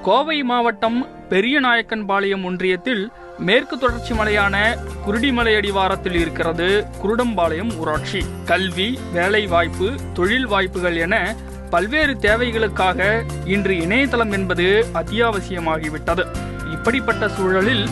கோவை மாவட்டம் பெரியநாயக்கன்பாளையம் ஒன்றியத்தில் மேற்கு தொடர்ச்சி மலையான குருடிமலை அடிவாரத்தில் இருக்கிறது குருடம்பாளையம் ஊராட்சி. கல்வி, வேலை வாய்ப்பு, தொழில் வாய்ப்புகள் என பல்வேறு தேவைகளுக்காக இன்று இணையதளம் என்பது அத்தியாவசியமாகிவிட்டது. இப்படிப்பட்ட சூழலில்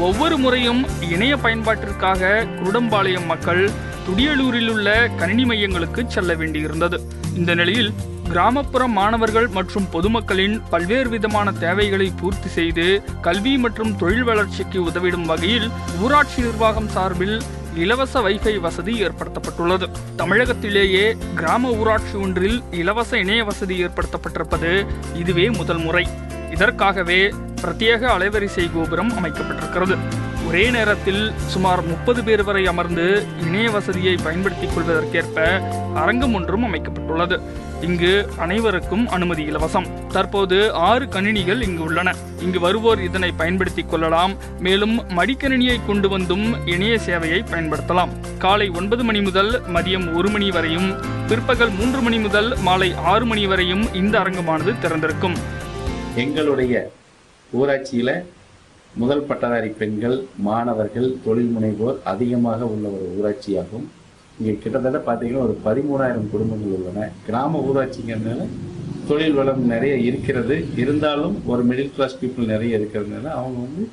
ஒவ்வொரு முறையும் இணைய பயன்பாட்டிற்காக குருடம்பாளையம் மக்கள் துடியலூரில் உள்ள கணினி மையங்களுக்கு செல்ல வேண்டியிருந்தது. இந்த நிலையில் கிராமப்புற மாணவர்கள் மற்றும் பொதுமக்களின் பல்வேறு விதமான தேவைகளை பூர்த்தி செய்து கல்வி மற்றும் தொழில் வளர்ச்சிக்கு உதவிடும் வகையில் ஊராட்சி நிர்வாகம் சார்பில் இலவச வைஃபை வசதி ஏற்படுத்தப்பட்டுள்ளது. தமிழகத்திலேயே கிராம ஊராட்சி ஒன்றில் இலவச இணைய வசதி ஏற்படுத்தப்பட்டிருப்பது இதுவே முதல் முறை. இதற்காகவே பிரத்யேக அலைவரிசை கோபுரம் அமைக்கப்பட்டிருக்கிறது. ஒரே நேரத்தில் சுமார் 30 பேர் வரை அமர்ந்து இணைய வசதியை பயன்படுத்திக் கொள்வதற்கேற்ப அரங்கம் ஒன்றும் அமைக்கப்பட்டுள்ளது. இங்கு அனைவருக்கும் அனுமதி இலவசம். தற்போது 6 கணினிகள் இங்கு உள்ளன. இங்கு வருவோர் இதனை பயன்படுத்திக் கொள்ளலாம். மேலும் மடிக்கணினியை கொண்டு வந்தும் இணைய சேவையை பயன்படுத்தலாம். காலை 9 மணி முதல் மதியம் 1 மணி வரையும், பிற்பகல் 3 மணி முதல் மாலை 6 மணி வரையும் இந்த அரங்கமானது திறந்திருக்கும். எங்களுடைய ஊராட்சியில முதல் பட்டதாரி பெண்கள், மாணவர்கள், தொழில் முனைவோர் அதிகமாக உள்ள ஒரு ஊராட்சியாகும். இங்கே கிட்டத்தட்ட பார்த்தீங்கன்னா ஒரு 13,000 குடும்பங்கள் உள்ளன. கிராம ஊராட்சிங்கிறதுனால தொழில் வளம் நிறைய இருக்கிறது. இருந்தாலும் ஒரு மிடில் கிளாஸ் பீப்புள் நிறைய இருக்கிறதுனால அவங்க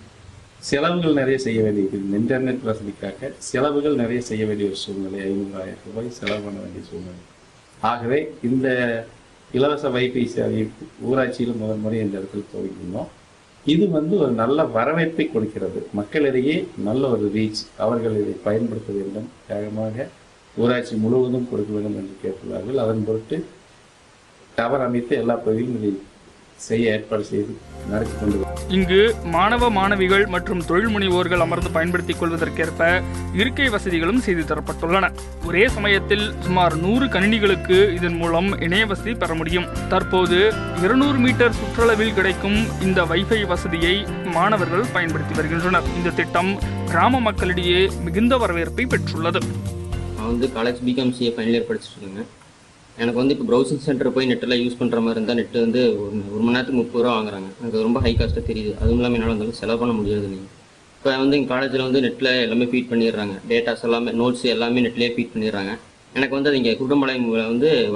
செலவுகள் நிறைய செய்ய வேண்டியது. இன்டர்நெட் வசதிக்காக செலவுகள் நிறைய செய்ய வேண்டிய ஒரு சூழ்நிலை. 500,000 ரூபாய் செலவு பண்ண வேண்டிய சூழ்நிலை. ஆகவே இந்த இலவச வைஃபை சேவை ஊராட்சியில் முதல் முறை இந்த இடத்துல துவங்கினோம். இது ஒரு நல்ல வரவேற்பை கொடுக்கிறது. மக்களிடையே நல்ல ஒரு ரீச். அவர்கள் இதை பயன்படுத்த வேண்டும். வேகமாக ஊராட்சி முழுவதும் கொடுக்க வேண்டும் என்று கேட்டுள்ளார்கள். அதன் பொருட்டு டவர் அமைத்து எல்லா பகுதியும் இதை செய்ய ஏற்பாடு செய்து நடத்தி கொண்டு. இங்கு மாணவ மாணவிகள் மற்றும் தொழில் முனைவோர்கள் அமர்ந்து பயன்படுத்திக் கொள்வதற்கேற்ப இருக்கை வசதிகளும் செய்து தரப்பட்டுள்ளன. ஒரே சமயத்தில் சுமார் 100 கணினிகளுக்கு இதன் மூலம் இணைய வசதி பெற முடியும். தற்போது 200 மீட்டர் சுற்றளவில் கிடைக்கும் இந்த வைஃபை வசதியை மாணவர்கள் பயன்படுத்தி வருகின்றனர். இந்த திட்டம் கிராம மக்களிடையே மிகுந்த வரவேற்பை பெற்றுள்ளது. நான் காலேஜ் பிகாம்.சிஏ ஃபைனல் இயர் படிச்சுட்டு இருக்கேங்க. எனக்கு இப்போ ப்ரௌசிங் சென்டர் போய் நெட்டெல்லாம் யூஸ் பண்ணுற மாதிரி இருந்தால் நெட்டு ஒரு மணி நேரத்துக்கு 30 ரூபா வாங்குறாங்க. எனக்கு ரொம்ப ஹை காஸ்ட்டாக தெரியுது. அதுவும் இல்லாமல் என்னால் செலவு பண்ண முடியாது. நீங்கள் இப்போ எங்கள் காலேஜில் நெட்டில் எல்லாமே ஃபீட் பண்ணிடுறாங்க. டேட்டாஸ் எல்லாமே, நோட்ஸ் எல்லாமே நெட்லேயே ஃபீட் பண்ணிடுறாங்க. எனக்கு அது இங்கே குருடம்பாளையம்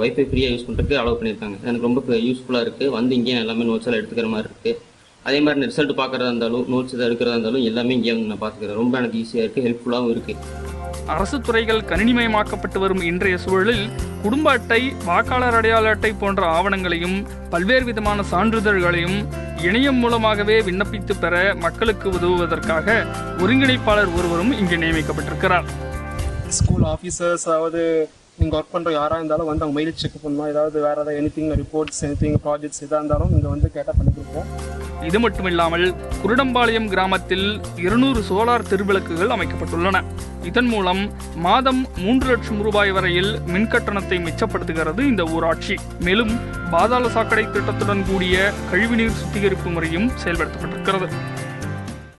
வைஃபை ஃப்ரீயாக யூஸ் பண்ணுறதுக்கு அலோவ் பண்ணியிருக்காங்க. எனக்கு ரொம்ப யூஸ்ஃபுல்லாக இருக்குது. இங்கேயே எல்லாமே நோட்ஸ் எல்லாம் எடுத்துக்கிற மாதிரி இருக்குது. அதே மாதிரி ரிசல்ட் பார்க்குறதா இருந்தாலும், நோட்ஸ் எதாவது எடுக்கிறதா இருந்தாலும் எல்லாமே இங்கே நான் பார்த்துக்கிறேன். ரொம்ப எனக்கு ஈஸியாக இருக்குது, ஹெல்ப்ஃபுல்லாகவும் இருக்குது. அரசு துறைகள் கணினிமயமாக்கப்பட்டு வரும் இன்றைய சூழலில் குடும்ப அட்டை, வாக்காளர் அடையாள அட்டை போன்ற ஆவணங்களையும் பல்வேறு விதமான சான்றிதழ்களையும் இணையம் மூலமாகவே விண்ணப்பித்து பெற மக்களுக்கு உதவுவதற்காக ஒருங்கிணைப்பாளர் ஒருவரும் இங்கே நியமிக்கப்பட்டிருக்கிறார். ஸ்கூல் ஆஃபீஸர்ஸ், அதாவது நீங்கள் ஒர்க் பண்ணுற யாராக இருந்தாலும் அவங்க மெயில் செக் பண்ணணும். ஏதாவது வேறு ஏதாவது எனிதிங் ரிப்போர்ட்ஸ், எனிதிங் ப்ராஜெக்ட்ஸ் எதாக இருந்தாலும் இங்கே கேட்டால் பண்ணி கொடுப்போம். இது மட்டுமில்லாமல் குருடம்பாளையம் கிராமத்தில் 200 சோலார் தெருவிளக்குகள் அமைக்கப்பட்டுள்ளன. இதன் மூலம் மாதம் 3 லட்சம் ரூபாய் வரையில் மின் கட்டணத்தை மிச்சப்படுத்துகிறது இந்த ஊராட்சி. மேலும் பாதாள சாக்கடை திட்டத்துடன் கூடிய கழிவுநீர் சுத்திகரிப்பு முறையும் செயல்படுத்தப்பட்டிருக்கிறது.